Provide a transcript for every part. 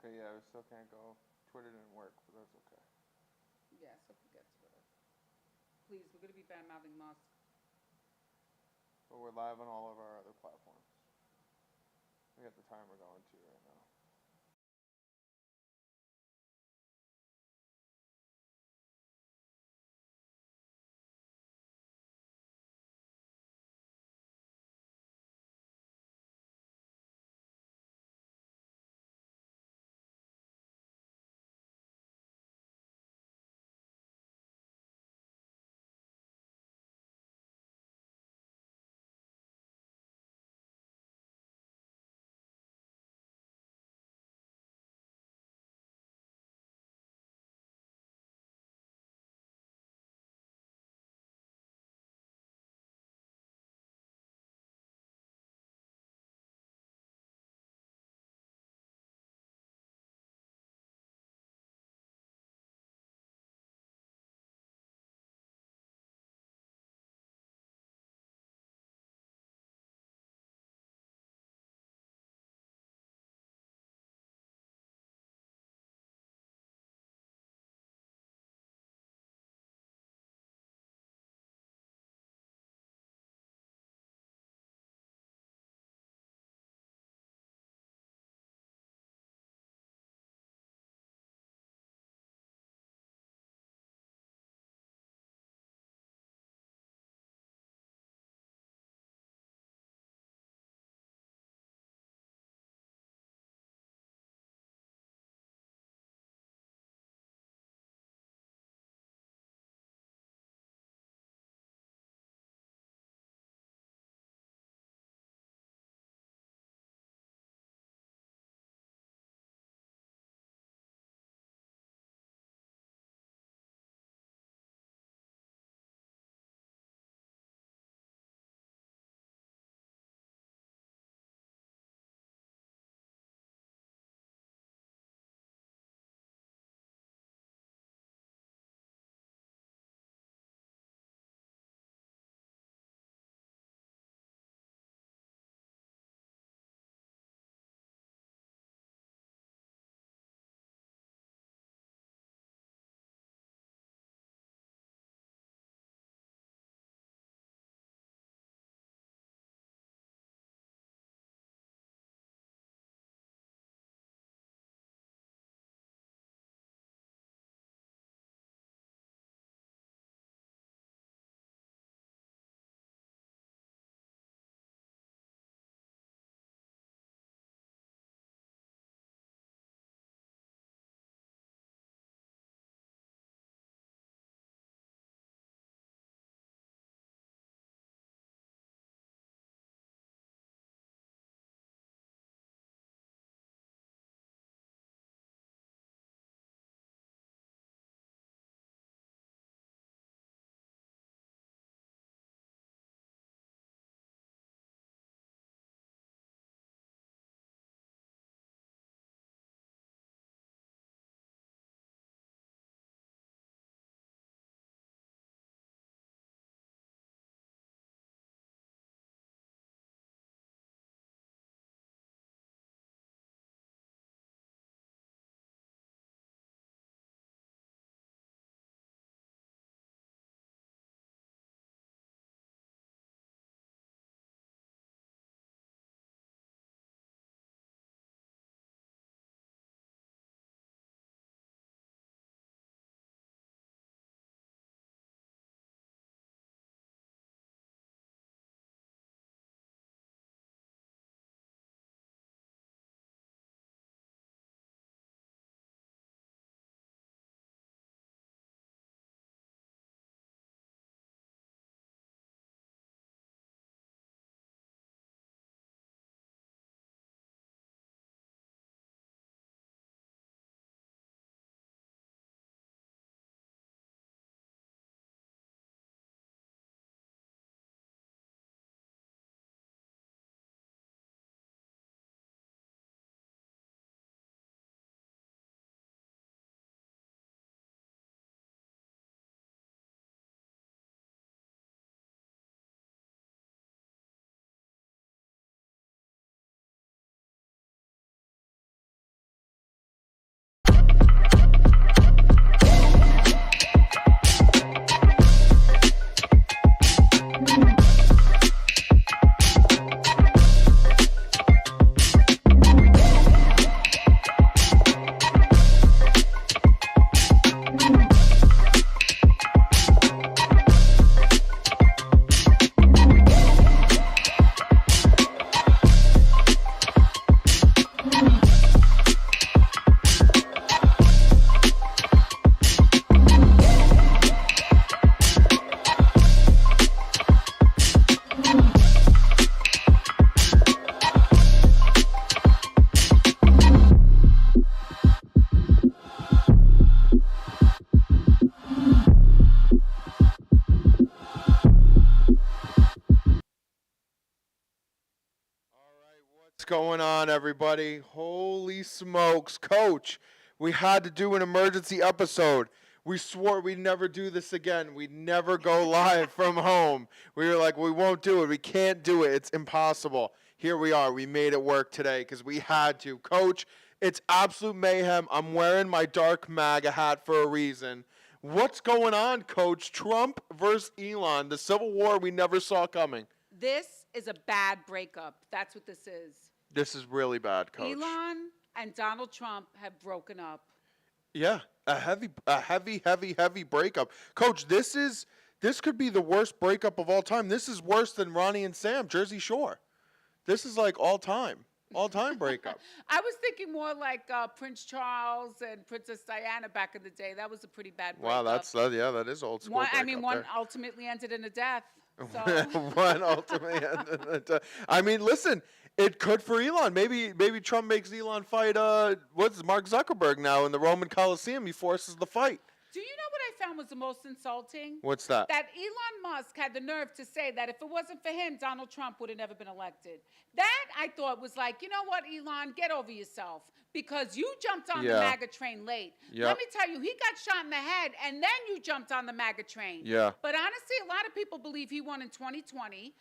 Okay, yeah, we still can't go. Twitter didn't work, but that's okay. Yeah, so forget Twitter. Please, we're gonna be bad mouthing Musk. But we're live on all of our other platforms. We got the timer going too right now. going on, everybody? Holy smokes. Coach, we had to do an emergency episode. We swore we'd never do this again. We'd never go live from home. We were like, we won't do it. We can't do it. It's impossible. Here we are. We made it work today because we had to. Coach, it's absolute mayhem. I'm wearing my dark MAGA hat for a reason. What's going on, Coach? Trump versus Elon, the civil war we never saw coming. This is a bad breakup. That's what this is. This is really bad, Coach. Elon and Donald Trump have broken up. Yeah, a heavy breakup. Coach, this could be the worst breakup of all time. This is worse than Ronnie and Sam, Jersey Shore. This is like all time breakup. I was thinking more like Prince Charles and Princess Diana back in the day. That was a pretty bad breakup. Wow, that is old school. One ultimately ended in a death. So. One ultimately ended in a death. I mean, listen, it could for Elon. Maybe Trump makes Elon fight what's Mark Zuckerberg now in the Roman Coliseum. He forces the fight. Do you know what I found was the most insulting? What's that? That Elon Musk had the nerve to say that if it wasn't for him, Donald Trump would have never been elected. That, I thought, was like, you know what, Elon, get over yourself. Because you jumped on the MAGA train late. Yep. Let me tell you, he got shot in the head, and then you jumped on the MAGA train. Yeah. But honestly, a lot of people believe he won in 2020,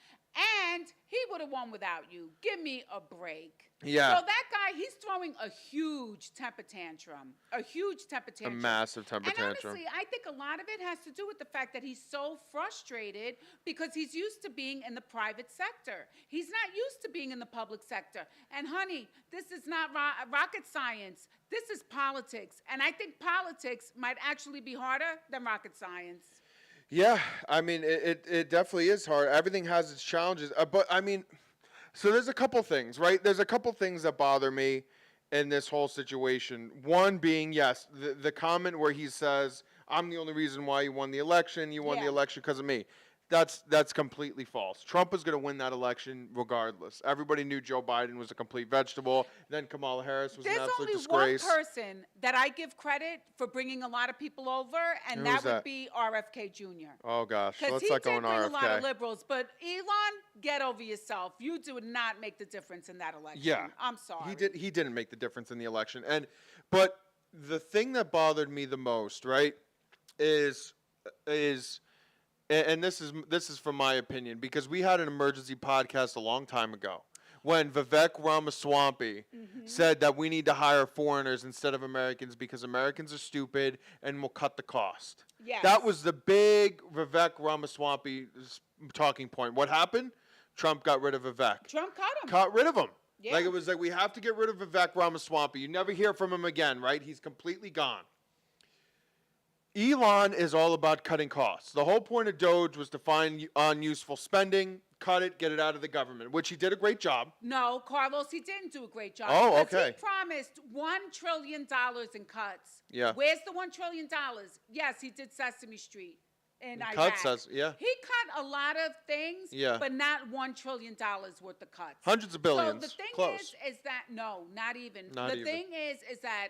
and he would have won without you. Give me a break. Yeah. So that guy, he's throwing a huge temper tantrum. A huge temper tantrum. A massive temper tantrum. And honestly, I think a lot of it has to do with the fact that he's so frustrated because he's used to being in the private sector. He's not used to being in the public sector. And honey, this is not rocket science. This is politics. And I think politics might actually be harder than rocket science. Yeah, I mean, it definitely is hard. Everything has its challenges. But, I mean, so there's a couple things, right? There's a couple things that bother me in this whole situation. One being, yes, the comment where he says, I'm the only reason why you won the election. You won the election because of me. That's completely false. Trump was going to win that election regardless. Everybody knew Joe Biden was a complete vegetable. Then Kamala Harris was an absolute disgrace. There's only one person that I give credit for bringing a lot of people over, and that would be RFK Jr. Oh, gosh. Because Let's he not go did on bring RFK. a lot of liberals. But Elon, get over yourself. You do not make the difference in that election. Yeah. I'm sorry. He didn't make the difference in the election. But the thing that bothered me the most, right, is and this is from my opinion, because we had an emergency podcast a long time ago when Vivek Ramaswamy said that we need to hire foreigners instead of Americans because Americans are stupid and will cut the cost. Yes. That was the big Vivek Ramaswamy talking point. What happened? Trump got rid of Vivek. Trump cut him. Got rid of him. Yeah. Like it was like, we have to get rid of Vivek Ramaswamy. You never hear from him again, right? He's completely gone. Elon is all about cutting costs. The whole point of Doge was to find unuseful spending, cut it, get it out of the government, which he did a great job. No, Carlos, he didn't do a great job. Oh, because okay. He promised $1 trillion in cuts. Yeah. Where's the $1 trillion? Yes, he did Sesame Street in Iraq. Cuts us, yeah. He cut a lot of things, but not $1 trillion worth of cuts. Hundreds of billions. So the thing Close. is that, no, not even. Not the even. thing is that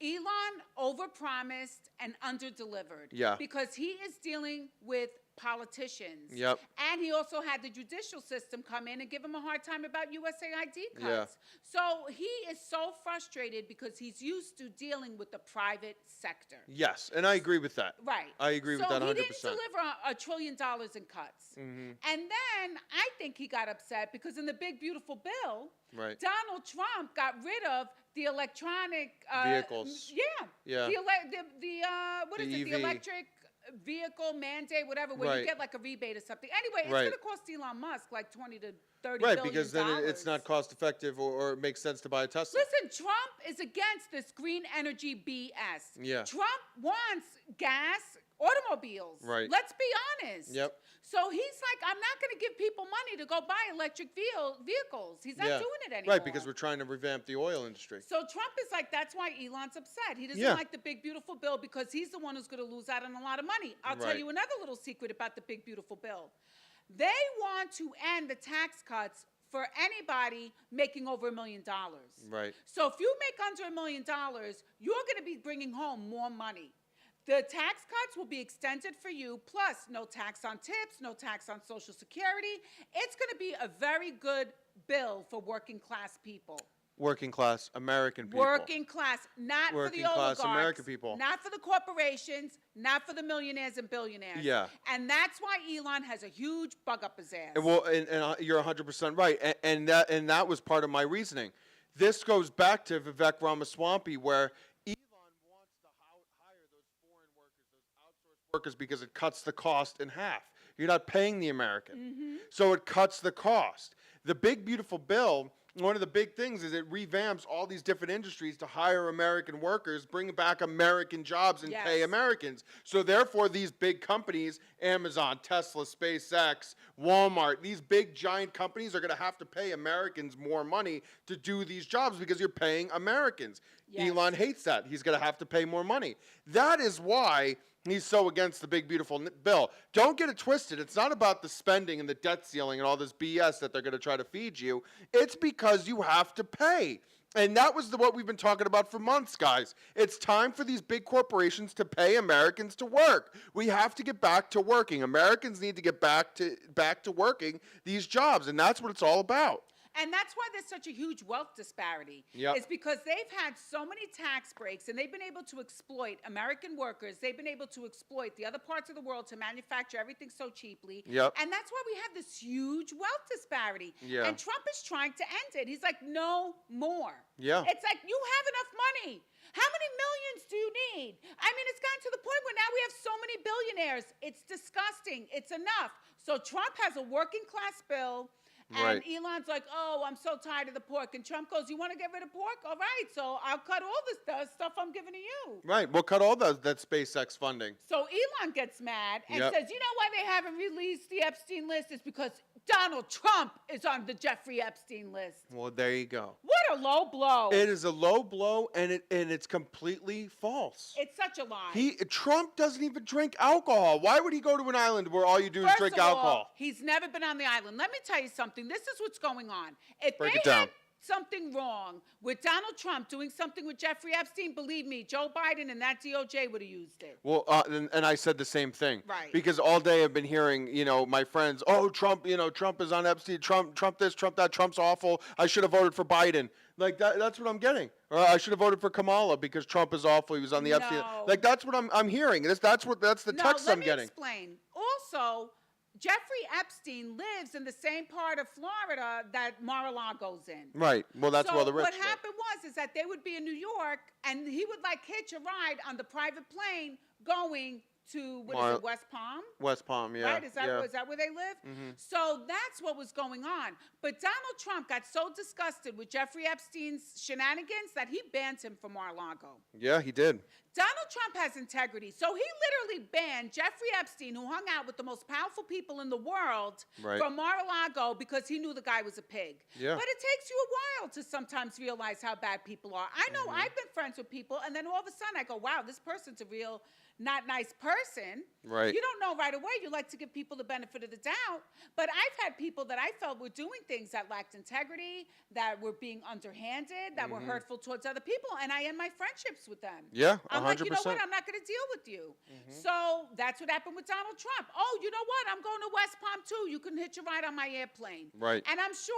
Elon overpromised and underdelivered. Yeah. Because he is dealing with politicians. Yep. And he also had the judicial system come in and give him a hard time about USAID cuts. Yeah. So he is so frustrated because he's used to dealing with the private sector. Yes, and I agree with that. Right. I agree with that 100%. So he didn't deliver $1 trillion in cuts. Mm-hmm. And then I think he got upset because in the big, beautiful bill, Right. Donald Trump got rid of the electronic vehicles. Yeah. Yeah. What is The it? The EV. electric vehicle mandate, whatever, where Right. you get like a rebate or something. Anyway, it's Right. going to cost Elon Musk like 20 to 30 Right, billion because then it's not dollars. cost effective or it makes sense to buy a Tesla. Listen, Trump is against this green energy BS. Yeah. Trump wants gas automobiles. Right. Let's be honest. Yep. So he's like, I'm not going to give people money to go buy electric vehicles. He's not doing it anymore. Right, because we're trying to revamp the oil industry. So Trump is like, that's why Elon's upset. He doesn't Yeah. like the big, beautiful bill because he's the one who's going to lose out on a lot of money. I'll tell Right. you another little secret about the big, beautiful bill. They want to end the tax cuts for anybody making over $1 million. Right. So if you make under $1 million, you're going to be bringing home more money. The tax cuts will be extended for you, plus no tax on tips, no tax on Social Security. It's going to be a very good bill for working class people. Working class American people. Working class, not Working for the class oligarchs, American people. not for the corporations, not for the millionaires and billionaires. Yeah. And that's why Elon has a huge bug up his ass. Well, you're 100% right, and that was part of my reasoning. This goes back to Vivek Ramaswamy, where Elon wants to hire those foreign workers, those outsourced workers, because it cuts the cost in half. You're not paying the American, so it cuts the cost. The big beautiful bill. One of the big things is it revamps all these different industries to hire American workers, bring back American jobs, and pay Americans. So therefore, these big companies, Amazon, Tesla, SpaceX, Walmart, these big giant companies are going to have to pay Americans more money to do these jobs because you're paying Americans. Elon hates that. He's going to have to pay more money. That is why he's so against the big, beautiful bill. Don't get it twisted. It's not about the spending and the debt ceiling and all this BS that they're going to try to feed you. It's because you have to pay. And that was what we've been talking about for months, guys. It's time for these big corporations to pay Americans to work. We have to get back to working. Americans need to get back to working these jobs, and that's what it's all about. And that's why there's such a huge wealth disparity. Yep. It's because they've had so many tax breaks and they've been able to exploit American workers. They've been able to exploit the other parts of the world to manufacture everything so cheaply. Yep. And that's why we have this huge wealth disparity. Yeah. And Trump is trying to end it. He's like, no more. Yeah. It's like, you have enough money. How many millions do you need? I mean, it's gotten to the point where now we have so many billionaires. It's disgusting. It's enough. So Trump has a working class bill. And Elon's like, oh, I'm so tired of the pork. And Trump goes, you want to get rid of pork? All right, so I'll cut all this stuff I'm giving to you. Right, we'll cut all that SpaceX funding. So Elon gets mad and says, you know why they haven't released the Epstein list? It's because Donald Trump is on the Jeffrey Epstein list. Well, there you go. What a low blow. It is a low blow, and it's completely false. It's such a lie. Trump doesn't even drink alcohol. Why would he go to an island where all you do is drink alcohol? He's never been on the island. Let me tell you something. This is what's going on. If Break they it down. had something wrong with Donald Trump doing something with Jeffrey Epstein, believe me, Joe Biden and that DOJ would have used it. Well, and I said the same thing. Right. Because all day I've been hearing, my friends, oh, Trump, Trump is on Epstein, Trump this, Trump that, Trump's awful. I should have voted for Biden. Like that's what I'm getting. Or I should have voted for Kamala because Trump is awful. He was on the Epstein. Like that's what I'm hearing. That's the text I'm getting. Let me explain. Also, Jeffrey Epstein lives in the same part of Florida that Mar-a-Lago's in. Right. Well, that's where the rich what happened is that they would be in New York, and he would hitch a ride on the private plane going to West Palm? West Palm, yeah. Right? Is that where they live? Mm-hmm. So that's what was going on. But Donald Trump got so disgusted with Jeffrey Epstein's shenanigans that he banned him from Mar-a-Lago. Yeah, he did. Donald Trump has integrity. So he literally banned Jeffrey Epstein, who hung out with the most powerful people in the world, from Mar-a-Lago because he knew the guy was a pig. Yeah. But it takes you a while to sometimes realize how bad people are. I know I've been friends with people, and then all of a sudden I go, wow, this person's a real not nice person. Right. You don't know right away. You like to give people the benefit of the doubt. But I've had people that I felt were doing things that lacked integrity, that were being underhanded, that were hurtful towards other people, and I end my friendships with them. Yeah, 100%. I'm like, you know what? I'm not going to deal with you. So that's what happened with Donald Trump. Oh, you know what? I'm going to West Palm too. You can hitch a ride on my airplane. Right. And I'm sure,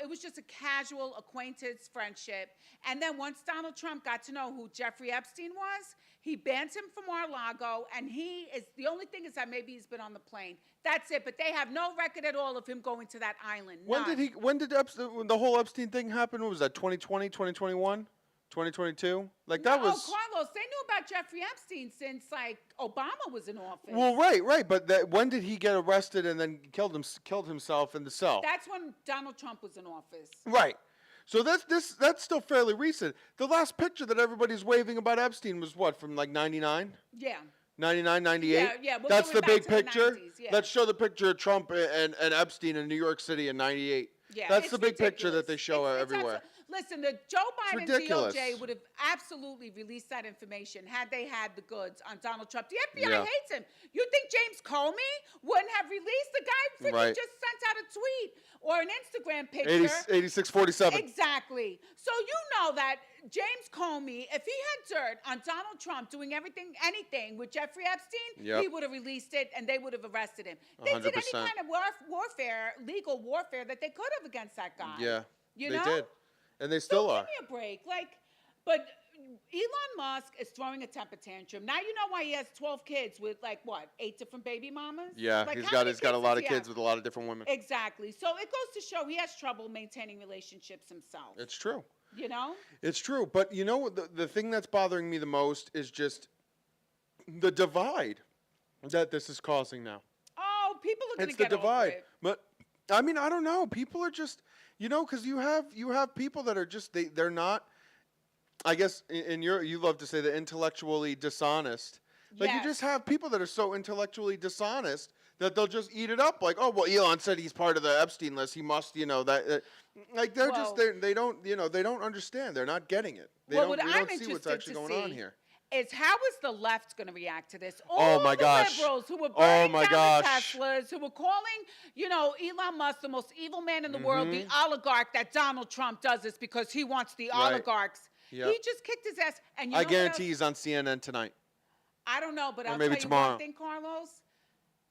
it was just a casual acquaintance friendship. And then once Donald Trump got to know who Jeffrey Epstein was, he banned him from Mar-a-Lago, and the only thing is that maybe he's been on the plane. That's it, but they have no record at all of him going to that island. When did the whole Epstein thing happen? What was that, 2020, 2021? 2022? That was... Oh, Carlos, they knew about Jeffrey Epstein since, Obama was in office. Well, right. But when did he get arrested and then killed himself in the cell? That's when Donald Trump was in office. Right. So that's still fairly recent. The last picture that everybody's waving about Epstein was what, from 99? Yeah. 99, 98? Yeah. That's the big picture? The 90s, yeah. Let's show the picture of Trump and Epstein in New York City in 98. Yeah, That's the big ridiculous. picture that they show everywhere. Listen, the Joe Biden ridiculous. DOJ would have absolutely released that information had they had the goods on Donald Trump. The FBI Yeah. hates him. You think James Comey wouldn't have released? The guy freaking Right. just sent out a tweet or an Instagram 80, picture. 8647. Exactly. So you know that James Comey, if he had dirt on Donald Trump doing anything with Jeffrey Epstein, Yep. he would have released it and they would have arrested him. They did any 100%. kind of warfare, legal warfare that they could have against that guy. Yeah, You they know? did. And they still So are. give me a break. But Elon Musk is throwing a temper tantrum. Now you know why he has 12 kids with 8 different baby mamas? Yeah, Like, he's how got many a lot does of he have? kids with a lot of different women. Exactly. So it goes to show he has trouble maintaining relationships himself. It's true. You know? It's true. But you know, the thing that's bothering me the most is just the divide that this is causing now. Oh, people are going to It's the get over divide. it. But I mean, I don't know. People are just, because you have people that are just they're not. I guess you love to say the intellectually dishonest. Like you just Yes. have people that are so intellectually dishonest that they'll just eat it up. Like, oh well, Elon said he's part of the Epstein list. He must, that. Like they're just Well- they don't they don't understand. They're not getting it. They Well, don't, what they I'm don't see what's interested actually to going on see here. is how is the left going to react to this? Oh, my the gosh. liberals who were Oh, burning my down gosh. the Teslas, who were calling, Elon Musk the most evil man in the world, the Mm-hmm. oligarch, that Donald Trump does this because he wants the Right. oligarchs. Yep. He just kicked his ass. And you I know guarantee what he's on CNN tonight. I don't know, but Or I'll maybe tell you tomorrow. one thing, Carlos.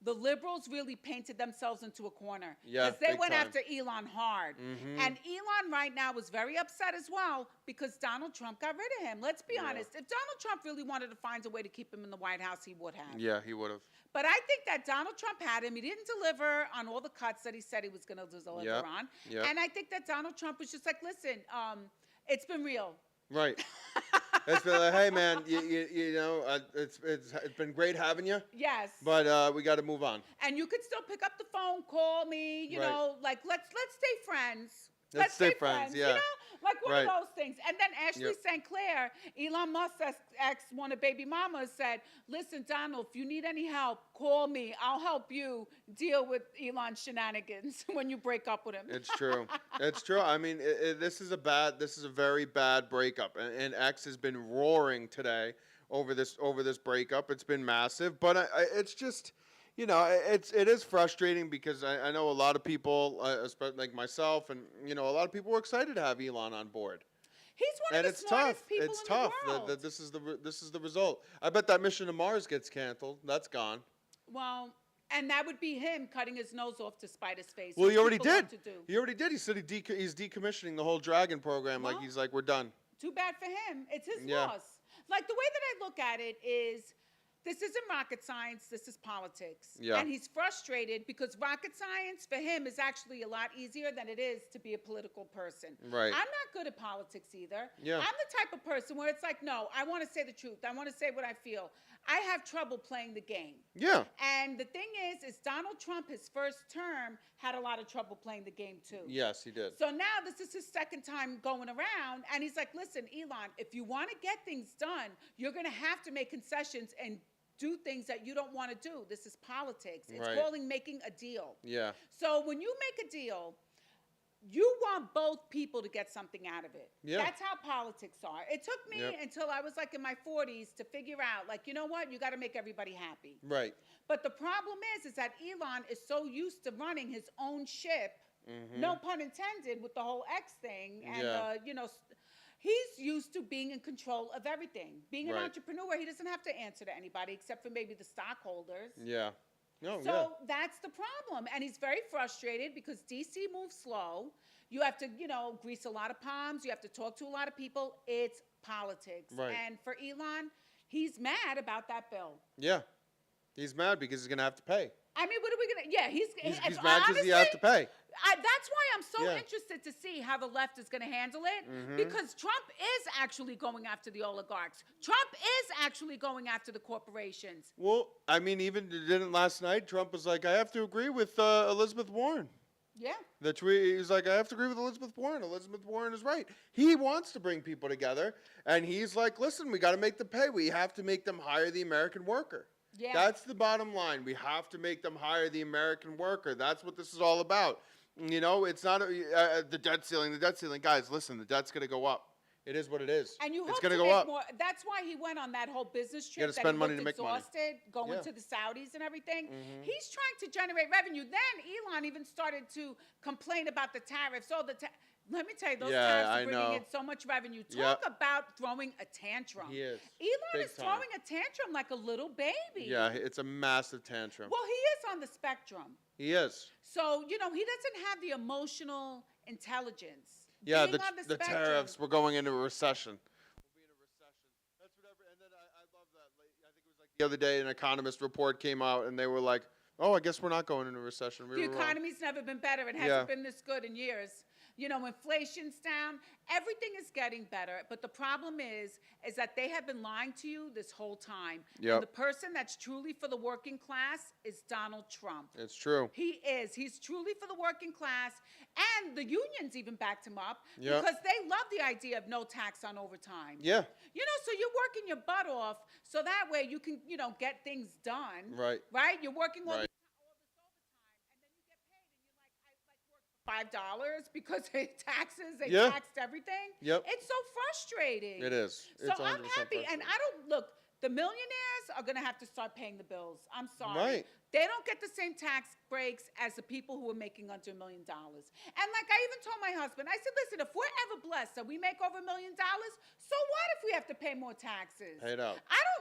The liberals really painted themselves into a corner. Yeah, Because they big went time. after Elon hard. Mhm. And Elon right now was very upset as well because Donald Trump got rid of him. Let's be Yeah. honest. If Donald Trump really wanted to find a way to keep him in the White House, he would have. Yeah, he would have. But I think that Donald Trump had him. He didn't deliver on all the cuts that he said he was going to deliver Yep, on. yep. And I think that Donald Trump was just like, listen, it's been real. Right. It's been like, hey man, it's been great having you, Yes. but we got to move on. And you could still pick up the phone, call me, Right. let's stay friends. Let's stay friends, yeah. Like one Right. of those things. And then Ashley Yep. St. Clair, Elon Musk ex one of baby mamas said, listen, Donald, if you need any help, call me. I'll help you deal with Elon's shenanigans when you break up with him. It's true. It's true. I mean, this is a very bad breakup, and X has been roaring today over this breakup. It's been massive, but it's just. It is frustrating because I know a lot of people, especially like myself, and a lot of people were excited to have Elon on board. He's one And of the it's smartest tough. people It's in tough the world. that this is the result. I bet that mission to Mars gets canceled. That's gone. Well, and that would be him cutting his nose off to spite his face. Well, which he already people love did. to do. He already did. He said he's decommissioning the whole Dragon program. Well, He's like, we're done. Too bad for him. It's his Yeah. loss. Like the way that I look at it is this isn't rocket science, this is politics. Yeah. And he's frustrated because rocket science for him is actually a lot easier than it is to be a political person. Right. I'm not good at politics either. Yeah. I'm the type of person where it's like, no, I want to say the truth. I want to say what I feel. I have trouble playing the game. Yeah. And the thing is Donald Trump, his first term, had a lot of trouble playing the game too. Yes, he did. So now this is his second time going around, and he's like, listen, Elon, if you want to get things done, you're going to have to make concessions and do things that you don't want to do. This is politics. It's Right. calling making a deal. Yeah. So when you make a deal, you want both people to get something out of it. Yeah. That's how politics are. It took me Yep. until I was like in my 40s to figure out, like, you know what? You got to make everybody happy. Right. But the problem is that Elon is so used to running his own ship, no pun intended, with the whole X thing, and Yeah. he's used to being in control of everything. Being an Right. entrepreneur, he doesn't have to answer to anybody except for maybe the stockholders. Yeah. No. So that's the problem. And he's very frustrated because DC moves slow. You have to, grease a lot of palms. You have to talk to a lot of people. It's politics. Right. And for Elon, he's mad about that bill. Yeah. He's mad because he's gonna have to pay. I mean, what are we going to, yeah, he's He's mad because he has to pay. That's why I'm so Yeah. interested to see how the left is going to handle it, because Trump is actually going after the oligarchs. Trump is actually going after the corporations. Well, I mean, even didn't last night, Trump was like, I have to agree with Elizabeth Warren. Yeah. He's like, I have to agree with Elizabeth Warren. Elizabeth Warren is right. He wants to bring people together, and he's like, listen, we got to make them pay. We have to make them hire the American worker. Yeah. That's the bottom line. We have to make them hire the American worker. That's what this is all about. You know, it's not the debt ceiling. The debt ceiling, guys. Listen, the debt's gonna go up. It is what it is. And you It's hope gonna to go make up. more. That's why he went on that whole business gotta trip. That spend he money looked to make money. exhausted, going Yeah. to the Saudis and everything. Mhm. He's trying to generate revenue. Then Elon even started to complain about the tariffs. Oh, let me tell you, those Yeah, tariffs I are bringing know. in so much revenue. Yep. Talk about throwing a tantrum. He is. Elon Big is time. throwing a tantrum like a little baby. Yeah, it's a massive tantrum. Well, he is on the spectrum. He is. So, he doesn't have the emotional intelligence. Yeah, Being on the the spectrum. tariffs. We're going into a recession. We'll be in a recession. That's whatever. And then I love that. I think it was like the other day, an economist report came out, and they were like, "Oh, I guess we're not going into a recession." We The were wrong. economy's never been better. It hasn't been this good in years. Inflation's down. Everything is getting better. But the problem is that they have been lying to you this whole time. Yep. And the person that's truly for the working class is Donald Trump. It's true. He is. He's truly for the working class. And the unions even backed him up Yep. because they love the idea of no tax on overtime. Yeah. So you're working your butt off so that way you can, get things done. Right. Right? You're working all Right. this overtime, and then you get paid, and you're like, I worked for $5 because they Yeah. taxed everything. Yep. It's so frustrating. It is. So It's I'm 100% happy, and frustrating. I don't look. The millionaires are going to have to start paying the bills. I'm sorry. Right. They don't get the same tax breaks as the people who are making under $1 million. And like I even told my husband, I said, listen, if we're ever blessed that we make over $1 million, so what if we have to pay more taxes? Pay it out. I don't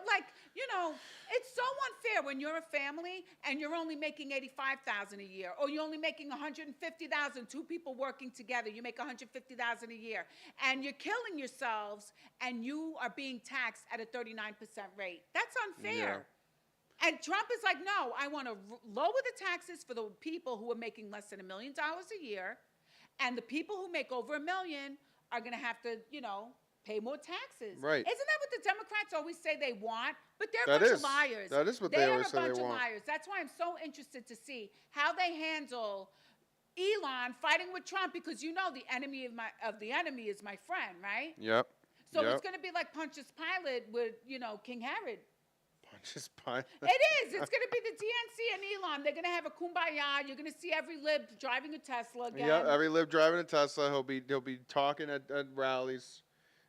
it's so unfair when you're a family and you're only making $85,000 a year, or you're only making $150,000. Two people working together, you make $150,000 a year, and you're killing yourselves, and you are being taxed at a 39% rate. That's unfair. Yeah. And Trump is like, no, I want to lower the taxes for the people who are making less than $1 million a year, and the people who make over $1 million are going to have to, pay more taxes. Right. Isn't that what the Democrats always say they want? But they're a bunch of liars. That is what they always say they want. They are a bunch of liars. That's why I'm so interested to see how they handle Elon fighting with Trump, because the enemy of the enemy is my friend, right? Yep. So it's going to be like Pontius Pilate with, King Herod. Pontius Pilate. It is. It's going to be the DNC and Elon. They're going to have a kumbaya. You're going to see every lib driving a Tesla again. Yeah, every lib driving a Tesla. He'll be talking at rallies.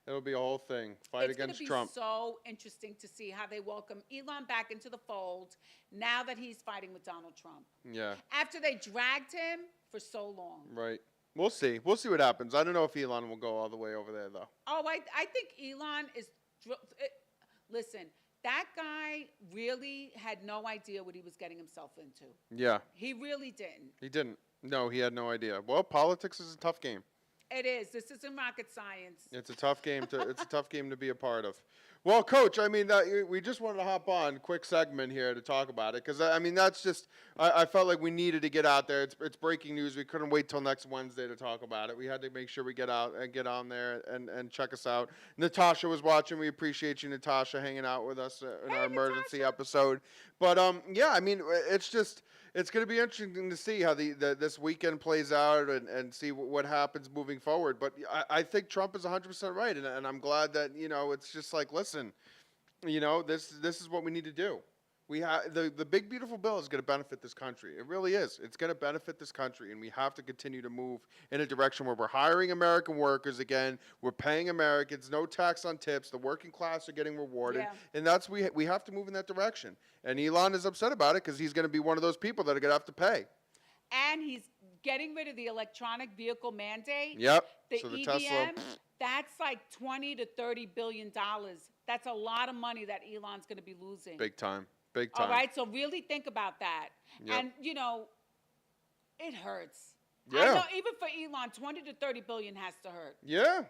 It'll be a whole thing. Fight against Trump. It's going to be so interesting to see how they welcome Elon back into the fold now that he's fighting with Donald Trump. Yeah. After they dragged him for so long. Right. We'll see. We'll see what happens. I don't know if Elon will go all the way over there, though. Oh, I think Elon is... Listen, that guy really had no idea what he was getting himself into. Yeah. He really didn't. He didn't. No, he had no idea. Well, politics is a tough game. It is. This isn't rocket science. It's a tough game to be a part of. Well, Coach, I mean, we just wanted to hop on, quick segment here to talk about it, because I mean, that's just I felt like we needed to get out there. It's breaking news. We couldn't wait till next Wednesday to talk about it. We had to make sure we get out and get on there and check us out. Natasha was watching. We appreciate you, Natasha, hanging out with us in our emergency episode. But yeah, I mean, it's going to be interesting to see how this weekend plays out and see what happens moving forward. But I think Trump is 100% right, and I'm glad that it's just like, listen, this is what we need to do. We have the big beautiful bill is going to benefit this country. It really is. It's going to benefit this country, and we have to continue to move in a direction where we're hiring American workers again. We're paying Americans, no tax on tips. The working class are getting rewarded, and that's we have to move in that direction. And Elon is upset about it because he's going to be one of those people that are going to have to pay. And he's getting rid of the electronic vehicle mandate. Yep. The so the EVM, Tesla. that's like $20 to $30 billion. That's a lot of money that Elon's going to be losing. Big time. Big time. All right, so really think about that. Yep. And it hurts. Yeah. I know even for Elon, 20 to 30 billion has to hurt. Yeah.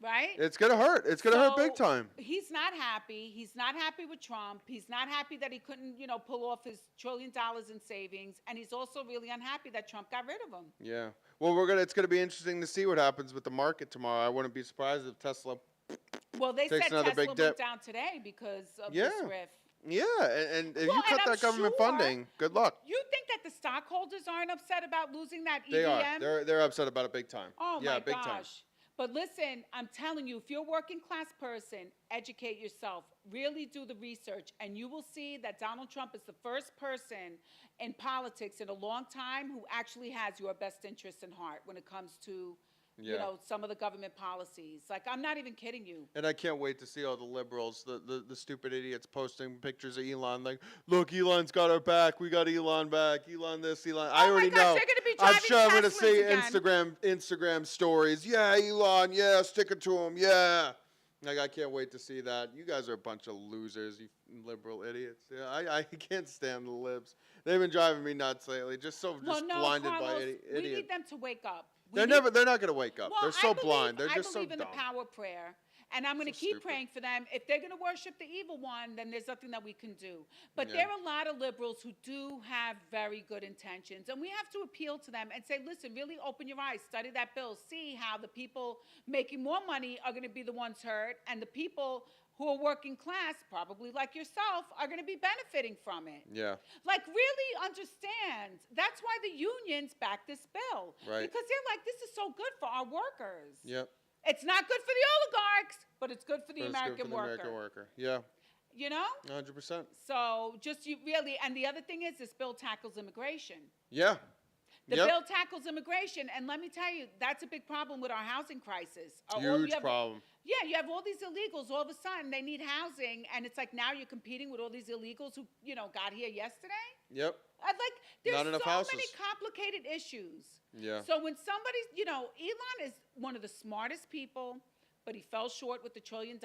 Right? It's going to hurt. It's going to hurt big time. He's not happy. He's not happy with Trump. He's not happy that he couldn't, pull off his $1 trillion in savings. And he's also really unhappy that Trump got rid of him. Yeah. Well, it's going to be interesting to see what happens with the market tomorrow. I wouldn't be surprised if Tesla they said another Tesla big dip. went down today because of this riff. Yeah, and if you cut that government funding, good luck. You think that the stockholders aren't upset about losing that EVM? They are. They're upset about it big time. Oh, yeah, my big gosh. time. But listen, I'm telling you, if you're a working class person, educate yourself. Really do the research, and you will see that Donald Trump is the first person in politics in a long time who actually has your best interests in heart when it comes to, some of the government policies. Like, I'm not even kidding you. And I can't wait to see all the liberals, the stupid idiots posting pictures of Elon. Like, look, Elon's got our back. We got Elon back. Elon this, Elon. I already gosh, know. they're gonna be I'm driving sure I'm going to Teslas see again. Instagram stories. Yeah, Elon. Yeah, stick it to him. Yeah. Like, I can't wait to see that. You guys are a bunch of losers, you liberal idiots. Yeah, I can't stand the libs. They've been driving me nuts lately. Just so blinded Carlos, by we idiots. need them to wake up. They're not going to wake up. Well, They're so blind. They're I just so believe in dumb. the power of prayer, and I'm going to So keep stupid. praying for them. If they're going to worship the evil one, then there's nothing that we can do. But Yeah. there are a lot of liberals who do have very good intentions, and we have to appeal to them and say, listen, really open your eyes, study that bill, see how the people making more money are going to be the ones hurt, and the people who are working class, probably like yourself, are going to be benefiting from it. Yeah. Like, really understand. That's why the unions back this bill. Right. Because they're like, this is so good for our workers. Yep. It's not good for the oligarchs, but it's good for the But it's good American for the worker. American worker. Yeah. You know? 100%. So just you really, and the other thing is this bill tackles immigration. Yeah. The bill tackles immigration, and let me tell you, that's a big problem with our housing crisis. Huge problem. Yeah, you have all these illegals. All of a sudden, they need housing, and it's like now you're competing with all these illegals who, got here yesterday. Yep. Like, there's Not enough so houses. many complicated issues. Yeah. So when somebody's, Elon is one of the smartest people, but he fell short with the $1 trillion.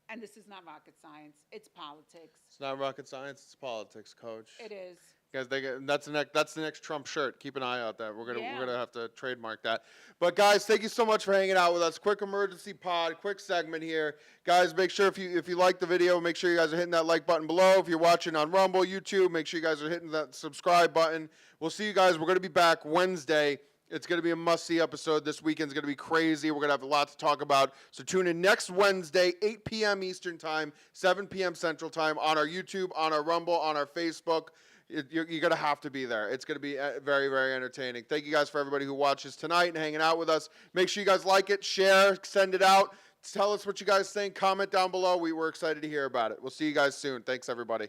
And this is not rocket science. It's politics. It's not rocket science. It's politics, Coach. It is. Guys, that's the next Trump shirt. Keep an eye out that we're Yeah. gonna have to trademark that. But guys, thank you so much for hanging out with us. Quick emergency pod, quick segment here. Guys, make sure if you like the video, make sure you guys are hitting that like button below. If you're watching on Rumble, YouTube, make sure you guys are hitting that subscribe button. We'll see you guys. We're gonna be back Wednesday. It's going to be a must-see episode. This weekend's going to be crazy. We're going to have a lot to talk about. So tune in next Wednesday, 8 p.m. Eastern Time, 7 p.m. Central Time, on our YouTube, on our Rumble, on our Facebook. You're going to have to be there. It's going to be very, very entertaining. Thank you guys for everybody who watches tonight and hanging out with us. Make sure you guys like it, share, send it out. Tell us what you guys think. Comment down below. We're excited to hear about it. We'll see you guys soon. Thanks, everybody.